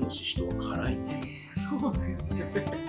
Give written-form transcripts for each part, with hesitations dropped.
のししとうは辛いね。そうだよね。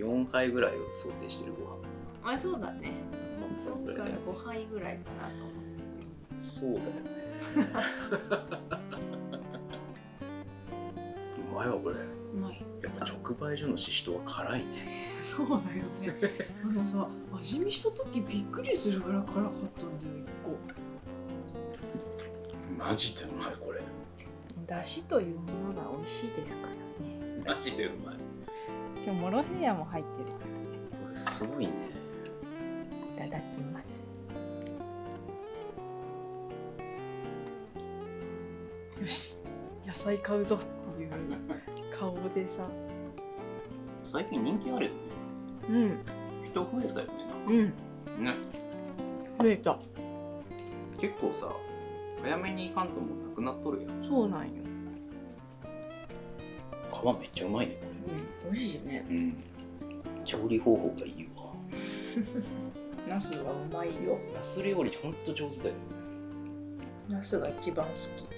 4杯ぐらいを想定してるご飯。あ、そうだね。まあそのぐらいだよね。 5杯ぐらいかなと思ってそうだよね。うまいわこれ。る。うまい。やっぱ直売所のししとうは辛いね。そうだよね。さ、味見した時びっくりするぐらい辛かったんだよ、マジでうまいこれ。だしというものが美味しいですからね。マジでうまい。今日モロヘイヤも入ってるから。これすごいね。いただきます。よし、野菜買うぞっていう顔でさ。最近人気あるよね。うん。人増えたよね。うん。ね。増えた。結構さ、早めに行かんともうなくなっとるやん。そうなんよ。皮めっちゃうまいねこうん。美味しいね。れ。うん。調理方法がいいわ。ナスはうまいよ。ナス料理ほんと上手だよ。ナスが一番好き。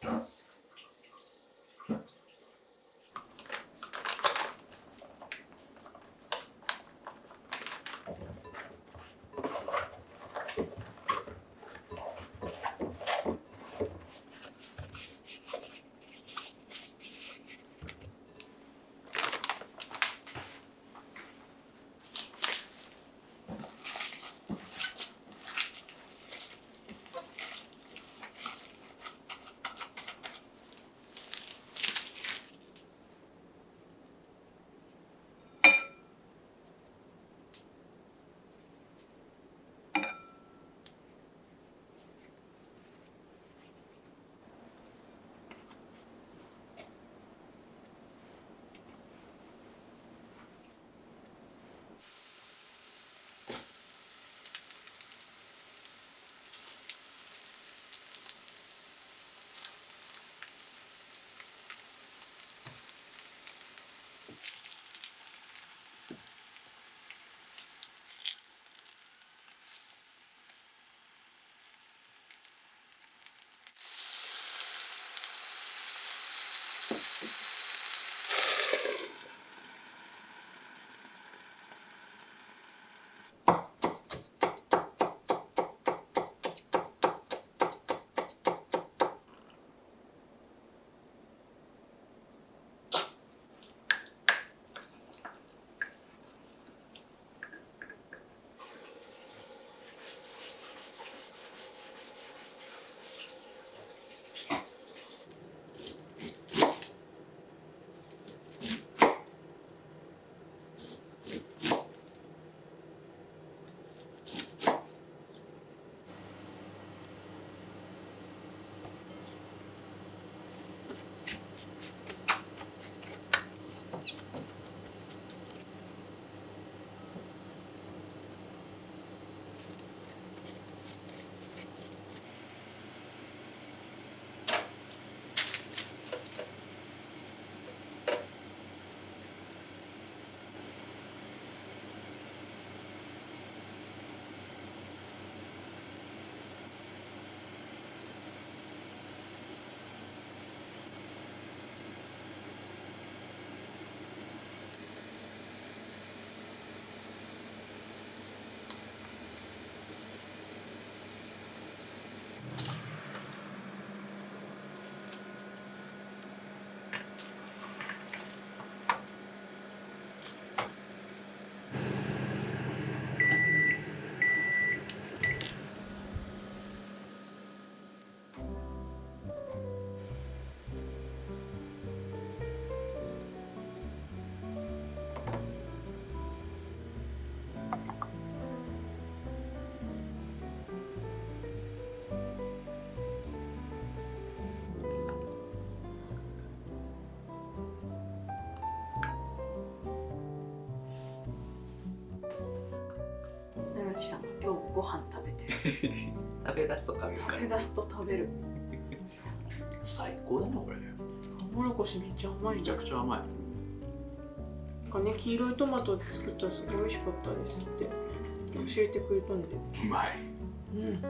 奈良地さんが今日ご飯食べてる。食べ出すと食べるから食べ出すと食べる。最高だなこれ。トウモロコシめっちゃ甘いめちじゃん。ゃくちゃ甘い。なんかね、黄色いトマトで作ったらすごい美味しかったですって教えてくれたんで。うまい。うん。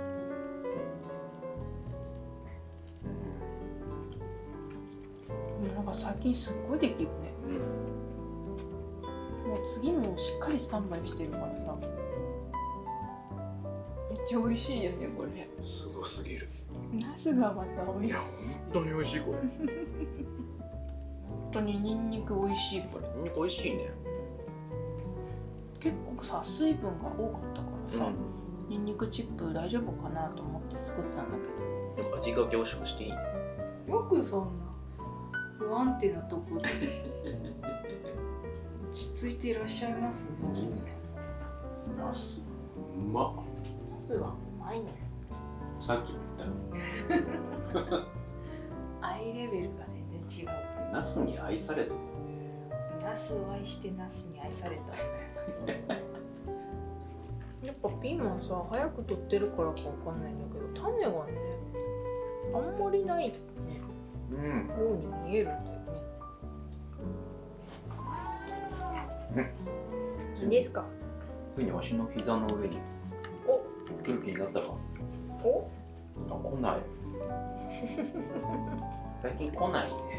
なんか最近すっごいできるね。もう次もしっかりスタンバイしてるからさ。めっちゃ美味しいよねこれ。すごすぎる。ナスがまた美味しい。本当に美味しいこれ。本当にニンニク美味しいこれ。ニンニク美味しいね。結構さ水分が多かったからさ、ニンニクチップ大丈夫かなと思って作ったんだけなんか味が凝縮していいね。ど。よくそんな不安定なとこで落ち着いていらっしゃいますね。ナスうまっ。ナスはうまいね。さっきも言ったよ。愛レベルが全然違う。ナスに愛されてる。ナスを愛してナスに愛された。やっぱピーマンさ早く取ってるからかわかんないんだけど種がねあんまりないね、ように見えるんだよね。いいですか。ついにわしの膝の上にお来る気になったか。おあ、来ない。最近来ないね。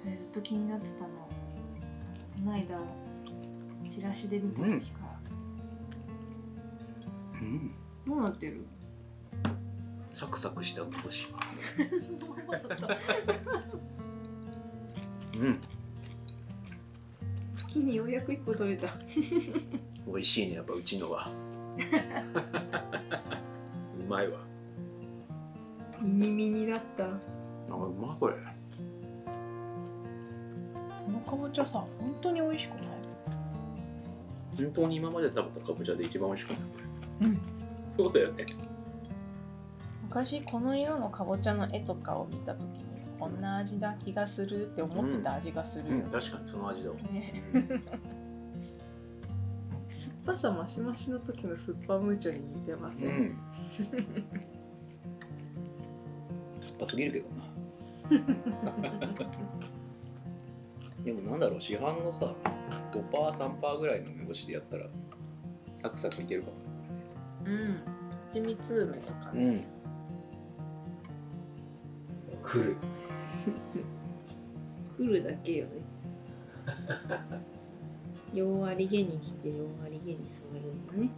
それずっと気になってたの。この間チラシで見た時から、どうなってる？サクサクした梅干し。月にようやく1個取れた。美味しいね、やっぱうちのは。うまいわ。ミニミニだった。あ、うまいこれ。このかぼちゃさ、本当に美味しくない？本当に今まで食べたかぼちゃで一番美味しくないこれ。そうだよね。昔この色のかぼちゃの絵とかを見た時にこんな味だ気がするって思ってた味がする。確かにその味だわ。ね、酸っぱさマシマシの時のスッパムーチョに似てません？酸っぱすぎるけどな。でもなんだろう、市販のさ 5%、3% ぐらいの梅干しでやったらサクサクいけるかも。蜂蜜梅とかね。来る。来るだけよね。ようありげに来てようありげに座るんだね。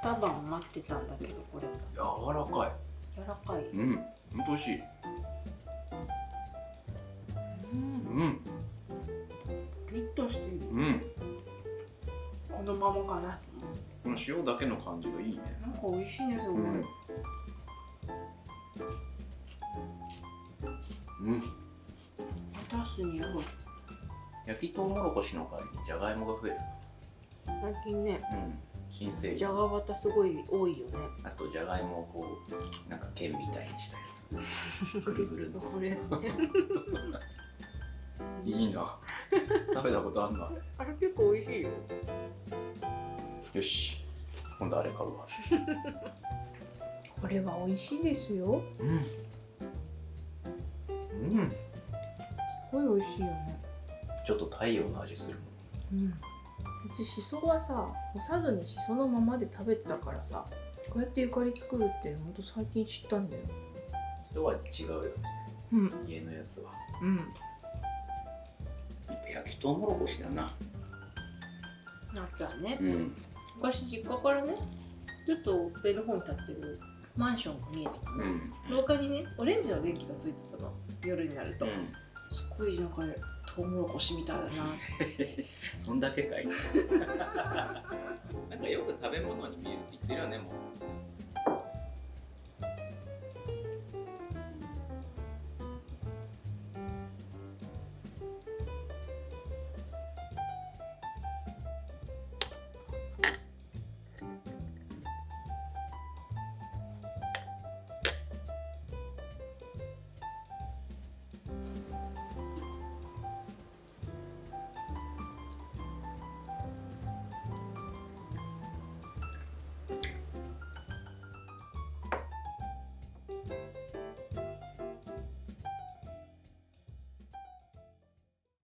二晩待ってたんだけど、これ柔らかい。柔らかい。うん、ほんと美味しい。うん、ピリッとしてる。うん。このままかな。この塩だけの感じがいいね。なんか美味しいね、すごい。うん。レタスに合う。焼きとうもろこしの代わりにじゃがいもが増えた。最近ね、新生じゃがバタすごい多いよね。あとじゃがいもをこうなんか剣みたいにしたやつぐるぐるのこれやつね。いいな。食べたことあんの？あれ結構美味しいよ。よし、今度あれ買うわ。これは美味しいですよ。すごい美味しいよね。ちょっと太陽の味する。うちしそはさ、干さずにしそのままで食べてたからさ、こうやってゆかり作るってほんと最近知ったんだよ。一味違うよ。家のやつは。焼きとうもろこしだな。夏はね、昔実家からね、ちょっと上の方に建ってるマンションが見えてたの。廊下にね、オレンジの電気がついてたの。夜になると。すごいなんかトウモロコシみたいだな。そんだけかい。なんかよく食べ物に見えるって言ってるよね、もう。